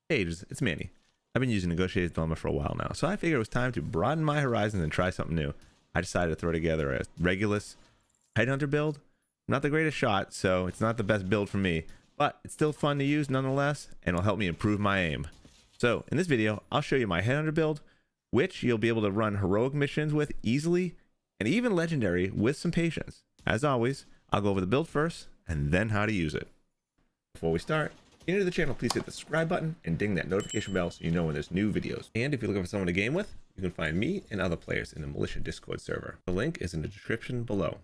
Hey, it's Manny. I've been using Negotiator's Dilemma for a while now, so I figured it was time to broaden my horizons and try something new. I decided to throw together a Regulus Headhunter build. Not the greatest shot, so it's not the best build for me, but it's still fun to use nonetheless, and it'll help me improve my aim. So in this video, I'll show you my Headhunter build, which you'll be able to run heroic missions with easily, and even legendary with some patience. As always, I'll go over the build first, and then how to use it. Before we start, if you're new to the channel, please hit the subscribe button and ding that notification bell so you know when there's new videos. And if you're looking for someone to game with, you can find me and other players in the Militia Discord server. The link is in the description below.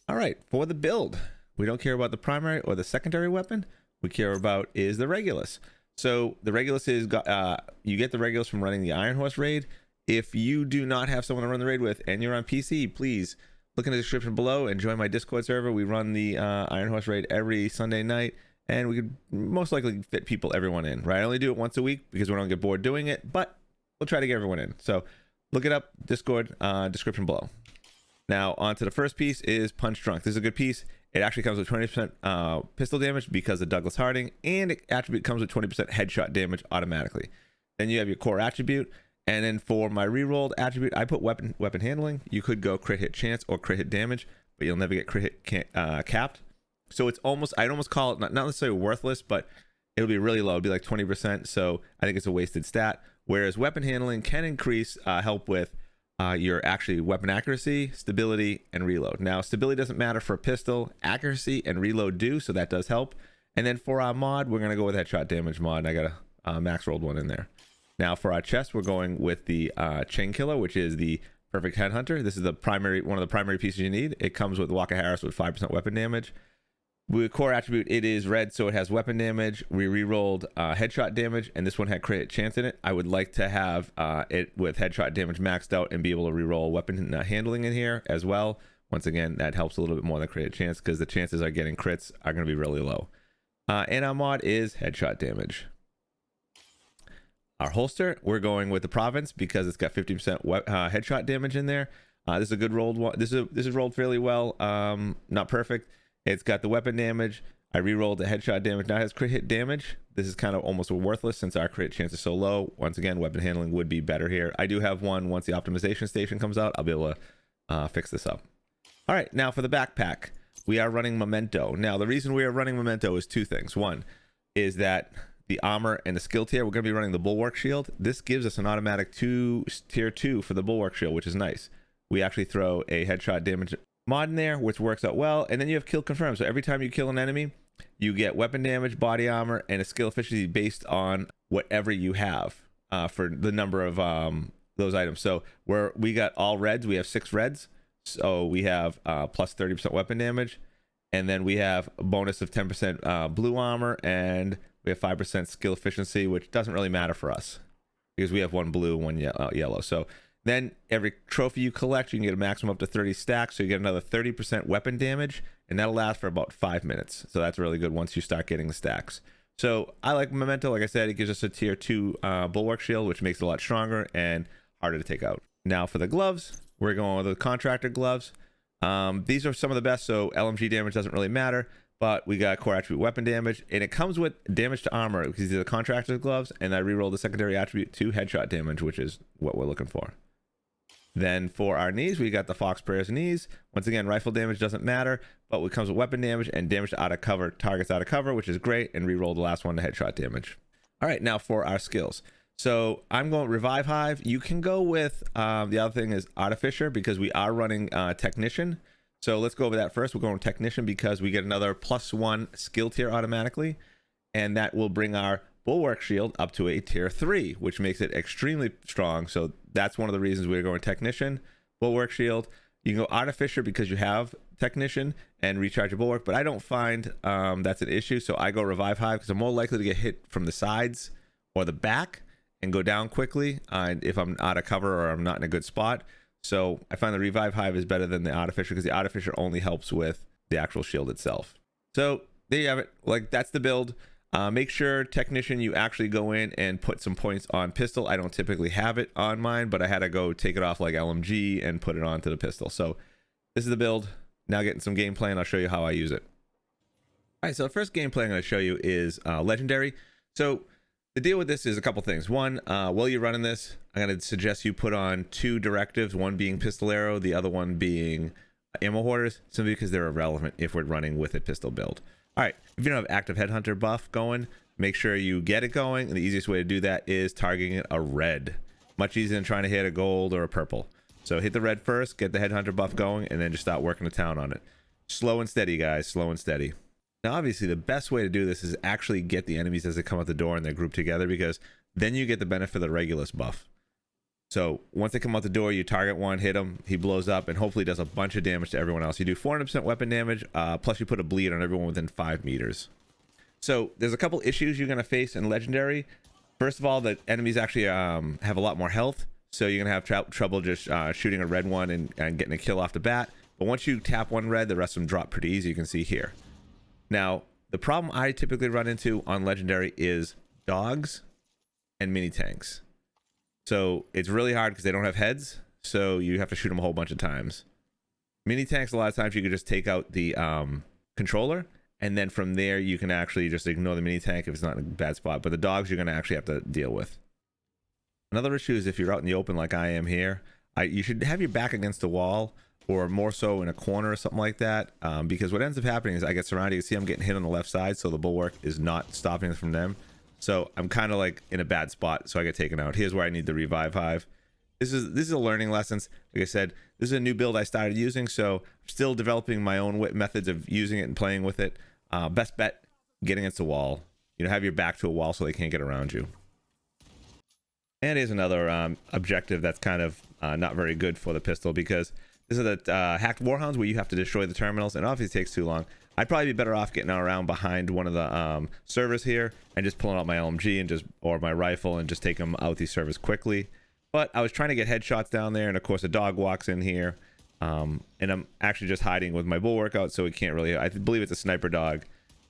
All right, for the build, we don't care about the primary or the secondary weapon. We care about is the Regulus. So the Regulus is, you get the Regulus from running the Iron Horse raid. If you do not have someone to run the raid with and you're on PC, please look in the description below and join my Discord server. We run the Iron Horse raid every Sunday night, and we could most likely fit everyone in, right? I only do it once a week because we don't get bored doing it, but we'll try to get everyone in. So look it up, Discord, description below. Now onto the first piece is Punch Drunk. This is a good piece. It actually comes with 20% pistol damage because of Douglas Harding, and it attribute comes with 20% headshot damage automatically. Then you have your core attribute. And then for my rerolled attribute, I put weapon handling. You could go crit hit chance or crit hit damage, but you'll never get crit hit capped. So it's almost, I'd almost call it not necessarily worthless, but it'll be really low. It'll be like 20%. So I think it's a wasted stat. Whereas weapon handling can increase help with your actually weapon accuracy, stability, and reload. Now stability doesn't matter for a pistol, accuracy and reload do, so that does help. And then for our mod, we're gonna go with headshot damage mod. I got a max rolled one in there. Now for our chest, we're going with the Chain Killer, which is the perfect Headhunter. This is the primary, one of the primary pieces you need. It comes with Walker Harris with 5% weapon damage. With core attribute, it is red, so it has weapon damage. We re-rolled headshot damage, and this one had crit chance in it. I would like to have it with headshot damage maxed out and be able to re-roll weapon handling in here as well. Once again, that helps a little bit more than crit chance because the chances of getting crits are going to be really low. And our mod is headshot damage. Our holster, we're going with the Province because it's got 50% headshot damage in there. This is a good rolled one. This is rolled fairly well. Not perfect. It's got the weapon damage. I re-rolled the headshot damage. Now it has crit hit damage. This is kind of almost worthless since our crit chance is so low. Once again, weapon handling would be better here. I do have one. Once the optimization station comes out, I'll be able to fix this up. All right, now for the backpack, we are running Memento. Now the reason we are running Memento is two things. One is that the armor and the skill tier, we're going to be running the Bulwark Shield. This gives us an automatic tier 2 for the Bulwark Shield, which is nice. We actually throw a headshot damage mod in there, which works out well. And then you have kill confirmed. So every time you kill an enemy, you get weapon damage, body armor, and a skill efficiency based on whatever you have for the number of those items. So we got all reds. We have 6 reds. So we have plus 30% weapon damage. And then we have a bonus of 10% blue armor, and we have 5% skill efficiency, which doesn't really matter for us because we have 1 blue, 1 yellow. So then every trophy you collect, you can get a maximum up to 30 stacks. So you get another 30% weapon damage, and that'll last for about 5 minutes. So that's really good once you start getting the stacks. So I like Memento. Like I said, it gives us a tier 2 Bulwark Shield, which makes it a lot stronger and harder to take out. Now for the gloves, we're going with the Contractor gloves. These are some of the best. So LMG damage doesn't really matter, but we got core attribute weapon damage, and it comes with damage to armor because these are the Contractor gloves, and I re-roll the secondary attribute to headshot damage, which is what we're looking for. Then for our knees, we got the Fox Prayers knees. Once again, rifle damage doesn't matter, but it comes with weapon damage and damage to out of cover, targets out of cover, which is great, and re-roll the last one to headshot damage. All right, now for our skills. So I'm going Revive Hive. You can go with the other thing is Artificer because we are running Technician. So let's go over that first. We're going Technician because we get another +1 skill tier automatically, and that will bring our Bulwark Shield up to a tier 3, which makes it extremely strong. So that's one of the reasons we're going Technician, Bulwark Shield. You can go Artificer because you have Technician and recharge your Bulwark, but I don't find that's an issue. So I go Revive Hive because I'm more likely to get hit from the sides or the back and go down quickly if I'm out of cover or I'm not in a good spot. So I find the Revive Hive is better than the Artificer because the Artificer only helps with the actual shield itself. So there you have it. Like, that's the build. Make sure technician, you actually go in and put some points on pistol. I don't typically have it on mine, but I had to go take it off like LMG and put it onto the pistol. So this is the build. Now getting some gameplay, and I'll show you how I use it. All right, so the first gameplay I'm going to show you is legendary. So the deal with this is a couple things. One, while you're running this, I'm going to suggest you put on 2 directives, one being pistol arrow, the other one being ammo hoarders, simply because they're irrelevant if we're running with a pistol build. All right, if you don't have active headhunter buff going, make sure you get it going, and the easiest way to do that is targeting a red. Much easier than trying to hit a gold or a purple. So hit the red first, get the headhunter buff going, and then just start working the town on it. Slow and steady, guys, slow and steady. Now, obviously, the best way to do this is actually get the enemies as they come out the door and they're grouped together, because then you get the benefit of the Regulus buff. So once they come out the door, you target one, hit him, he blows up, and hopefully does a bunch of damage to everyone else. You do 400% weapon damage, plus you put a bleed on everyone within 5 meters. So there's a couple issues you're going to face in Legendary. First of all, the enemies actually have a lot more health, so you're going to have trouble just shooting a red one and getting a kill off the bat. But once you tap one red, the rest of them drop pretty easy, you can see here. Now, the problem I typically run into on Legendary is dogs and mini tanks. So it's really hard because they don't have heads, so you have to shoot them a whole bunch of times. Mini tanks, a lot of times you can just take out the controller, and then from there you can actually just ignore the mini tank if it's not in a bad spot. But the dogs you're going to actually have to deal with. Another issue is if you're out in the open like I am here, you should have your back against the wall, or more so in a corner or something like that, because what ends up happening is I get surrounded. You can see I'm getting hit on the left side, so the bulwark is not stopping from them. So I'm kind of like in a bad spot, so I get taken out. Here's where I need the revive hive. This is a learning lesson. Like I said, this is a new build I started using, so I'm still developing my own methods of using it and playing with it. Best bet, get against a wall. You know, have your back to a wall so they can't get around you. And here's another objective that's kind of not very good for the pistol, because this is the hacked warhounds where you have to destroy the terminals, and obviously it takes too long. I'd probably be better off getting around behind one of the servers here and just pulling out my LMG and or my rifle and just take them out these servers quickly. But I was trying to get headshots down there, and of course a dog walks in here, and I'm actually just hiding with my bulwark out, so it can't really. I believe it's a sniper dog.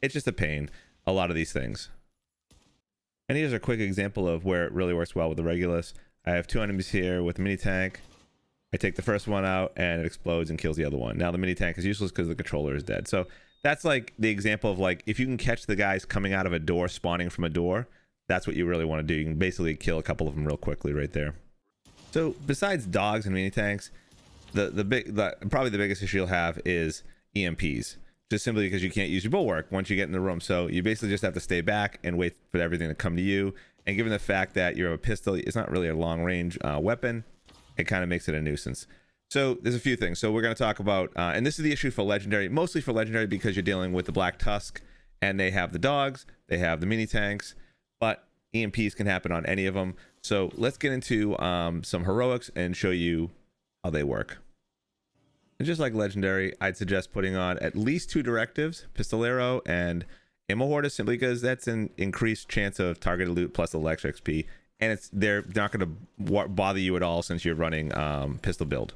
It's just a pain, a lot of these things. And here's a quick example of where it really works well with the Regulus. I have 2 enemies here with a mini tank. I take the first one out and it explodes and kills the other one. Now the mini tank is useless because the controller is dead. So that's like the example of, like, if you can catch the guys coming out of a door, spawning from a door, that's what you really want to do. You can basically kill a couple of them real quickly right there. So besides dogs and mini tanks, probably the biggest issue you'll have is EMPs. Just simply because you can't use your bulwark once you get in the room. So you basically just have to stay back and wait for everything to come to you. And given the fact that you're a pistol, it's not really a long range weapon. It kind of makes it a nuisance. So there's a few things. So we're going to talk about, and this is the issue for Legendary, mostly for Legendary, because you're dealing with the Black Tusk, and they have the dogs, they have the mini tanks, but EMPs can happen on any of them. So let's get into some heroics and show you how they work. And just like Legendary, I'd suggest putting on at least 2 directives, pistol arrow and ammo hoarder, simply because that's an increased chance of targeted loot plus electric XP. And they're not going to bother you at all since you're running pistol build.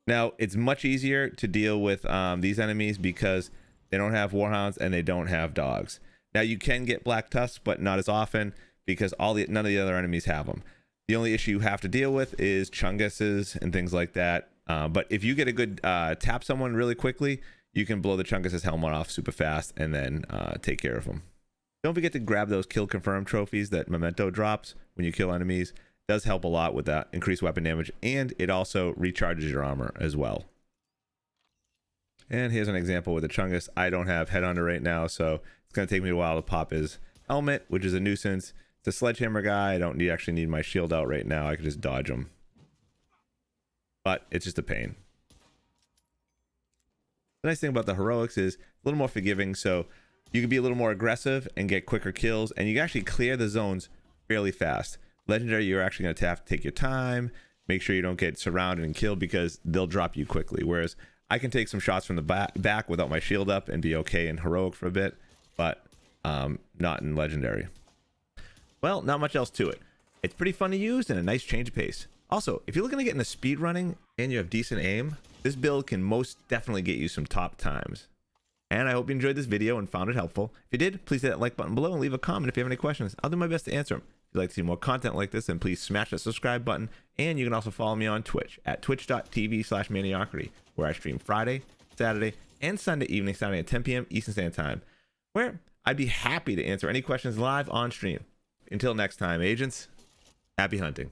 Now, it's much easier to deal with these enemies because they don't have warhounds and they don't have dogs. Now, you can get Black Tusks, but not as often, because none of the other enemies have them. The only issue you have to deal with is chunguses and things like that. But if you get a good tap someone really quickly, you can blow the chungus's helmet off super fast and then take care of them. Don't forget to grab those kill confirm trophies that Memento drops when you kill enemies. It does help a lot with that increased weapon damage, and it also recharges your armor as well. And here's an example with the Chungus. I don't have Headhunter right now, so it's going to take me a while to pop his helmet, which is a nuisance. It's a sledgehammer guy. I don't actually need my shield out right now. I can just dodge him. But it's just a pain. The nice thing about the heroics is a little more forgiving, so you can be a little more aggressive and get quicker kills, and you can actually clear the zones fairly fast. Legendary, you're actually going to have to take your time, make sure you don't get surrounded and killed, because they'll drop you quickly. Whereas I can take some shots from the back without my shield up and be okay in heroic for a bit, but not in Legendary. Well, not much else to it. It's pretty fun to use and a nice change of pace. Also, if you're looking to get into speed running and you have decent aim, this build can most definitely get you some top times. And I hope you enjoyed this video and found it helpful. If you did, please hit that like button below and leave a comment if you have any questions. I'll do my best to answer them. If you'd like to see more content like this, then please smash that subscribe button. And you can also follow me on Twitch at twitch.tv/Maniocrity, where I stream Friday, Saturday, and Sunday evening starting at 10 p.m. Eastern Standard Time, where I'd be happy to answer any questions live on stream. Until next time, agents, happy hunting.